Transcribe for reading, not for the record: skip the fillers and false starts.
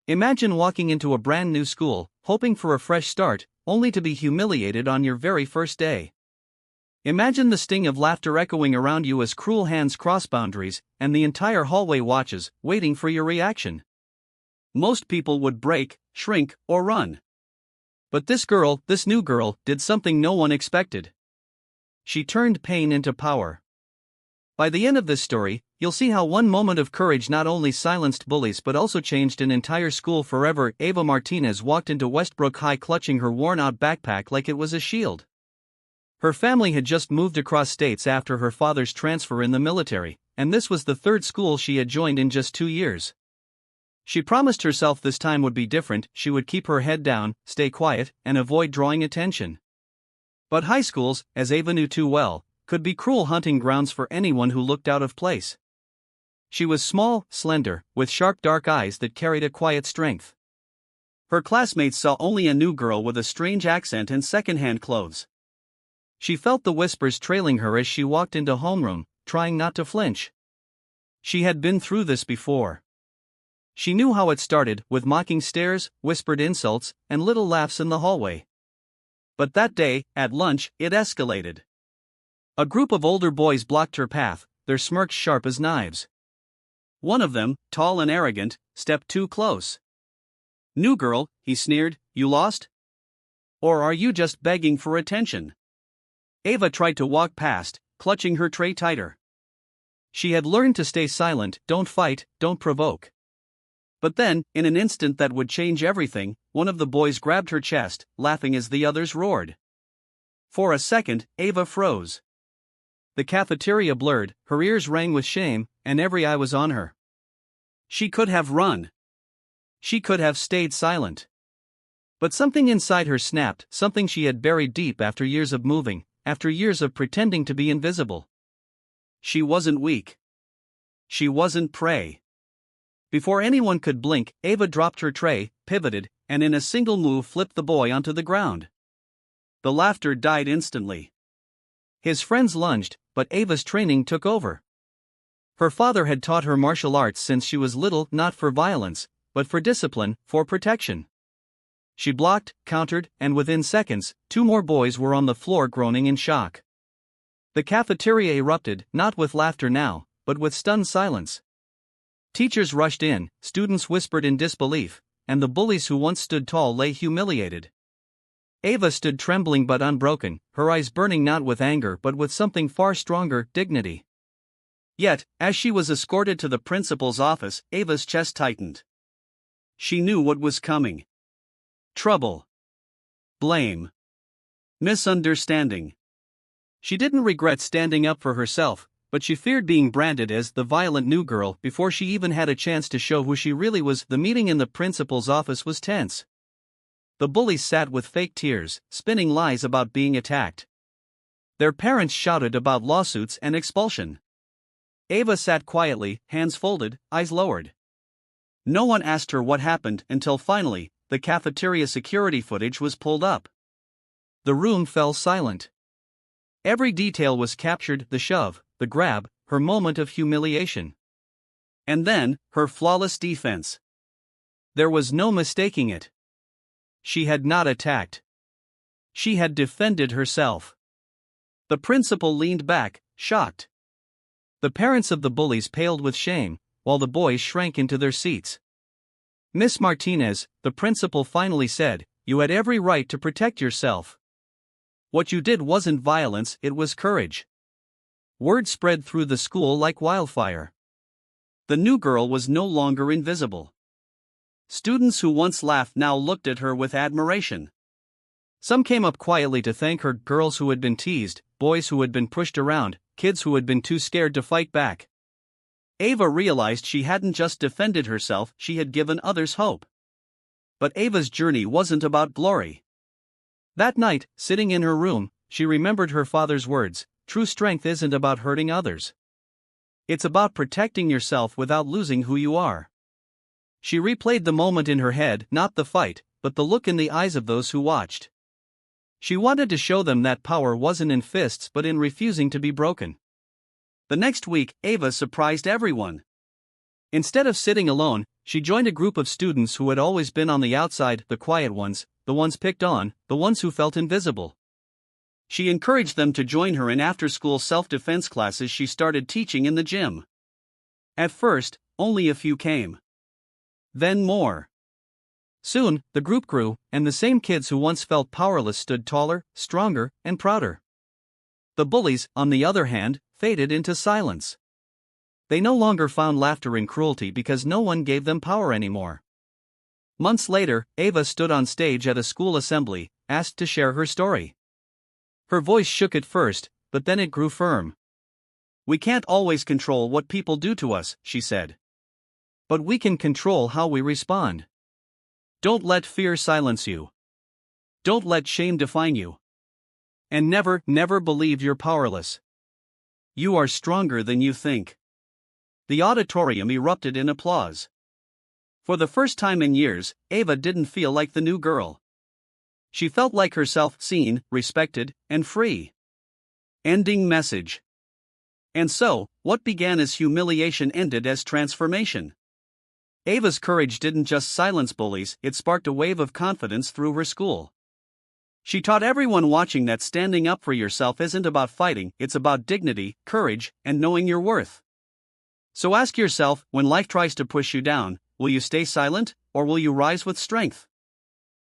Imagine walking into a brand new school, hoping for a fresh start, only to be humiliated on your very first day. Imagine the sting of laughter echoing around you as cruel hands cross boundaries, and the entire hallway watches, waiting for your reaction. Most people would break, shrink, or run. But this new girl, did something no one expected. She turned pain into power. By the end of this story, you'll see how one moment of courage not only silenced bullies but also changed an entire school forever. Ava Martinez walked into Westbrook High clutching her worn-out backpack like it was a shield. Her family had just moved across states after her father's transfer in the military, and this was the third school she had joined in just 2 years. She promised herself this time would be different. She would keep her head down, stay quiet, and avoid drawing attention. But high schools, as Ava knew too well, could be cruel hunting grounds for anyone who looked out of place. She was small, slender, with sharp dark eyes that carried a quiet strength. Her classmates saw only a new girl with a strange accent and second-hand clothes. She felt the whispers trailing her as she walked into homeroom, trying not to flinch. She had been through this before. She knew how it started, with mocking stares, whispered insults, and little laughs in the hallway. But that day, at lunch, it escalated. A group of older boys blocked her path, their smirks sharp as knives. One of them, tall and arrogant, stepped too close. "New girl," he sneered, "you lost? Or are you just begging for attention?" Ava tried to walk past, clutching her tray tighter. She had learned to stay silent, don't fight, don't provoke. But then, in an instant that would change everything, one of the boys grabbed her chest, laughing as the others roared. For a second, Ava froze. The cafeteria blurred, her ears rang with shame, and every eye was on her. She could have run. She could have stayed silent. But something inside her snapped, something she had buried deep after years of moving, after years of pretending to be invisible. She wasn't weak. She wasn't prey. Before anyone could blink, Ava dropped her tray, pivoted, and in a single move flipped the boy onto the ground. The laughter died instantly. His friends lunged, but Ava's training took over. Her father had taught her martial arts since she was little, not for violence, but for discipline, for protection. She blocked, countered, and within seconds, 2 more boys were on the floor groaning in shock. The cafeteria erupted, not with laughter now, but with stunned silence. Teachers rushed in, students whispered in disbelief, and the bullies who once stood tall lay humiliated. Ava stood trembling but unbroken, her eyes burning not with anger but with something far stronger, dignity. Yet, as she was escorted to the principal's office, Ava's chest tightened. She knew what was coming. Trouble. Blame. Misunderstanding. She didn't regret standing up for herself, but she feared being branded as the violent new girl before she even had a chance to show who she really was. The meeting in the principal's office was tense. The bullies sat with fake tears, spinning lies about being attacked. Their parents shouted about lawsuits and expulsion. Ava sat quietly, hands folded, eyes lowered. No one asked her what happened until finally, the cafeteria security footage was pulled up. The room fell silent. Every detail was captured, the shove, the grab, her moment of humiliation. And then, her flawless defense. There was no mistaking it. She had not attacked. She had defended herself. The principal leaned back, shocked. The parents of the bullies paled with shame, while the boys shrank into their seats. "Miss Martinez," the principal finally said, "you had every right to protect yourself. What you did wasn't violence, it was courage." Word spread through the school like wildfire. The new girl was no longer invisible. Students who once laughed now looked at her with admiration. Some came up quietly to thank her, girls who had been teased, boys who had been pushed around, kids who had been too scared to fight back. Ava realized she hadn't just defended herself, she had given others hope. But Ava's journey wasn't about glory. That night, sitting in her room, she remembered her father's words, "True strength isn't about hurting others. It's about protecting yourself without losing who you are." She replayed the moment in her head, not the fight, but the look in the eyes of those who watched. She wanted to show them that power wasn't in fists but in refusing to be broken. The next week, Ava surprised everyone. Instead of sitting alone, she joined a group of students who had always been on the outside, the quiet ones, the ones picked on, the ones who felt invisible. She encouraged them to join her in after-school self-defense classes she started teaching in the gym. At first, only a few came. Then more. Soon, the group grew, and the same kids who once felt powerless stood taller, stronger, and prouder. The bullies, on the other hand, faded into silence. They no longer found laughter in cruelty because no one gave them power anymore. Months later, Ava stood on stage at a school assembly, asked to share her story. Her voice shook at first, but then it grew firm. "We can't always control what people do to us," she said. "But we can control how we respond. Don't let fear silence you. Don't let shame define you. And never, never believe you're powerless. You are stronger than you think." The auditorium erupted in applause. For the first time in years, Ava didn't feel like the new girl. She felt like herself, seen, respected, and free. Ending message. And so, what began as humiliation ended as transformation. Ava's courage didn't just silence bullies, it sparked a wave of confidence through her school. She taught everyone watching that standing up for yourself isn't about fighting, it's about dignity, courage, and knowing your worth. So ask yourself, when life tries to push you down, will you stay silent, or will you rise with strength?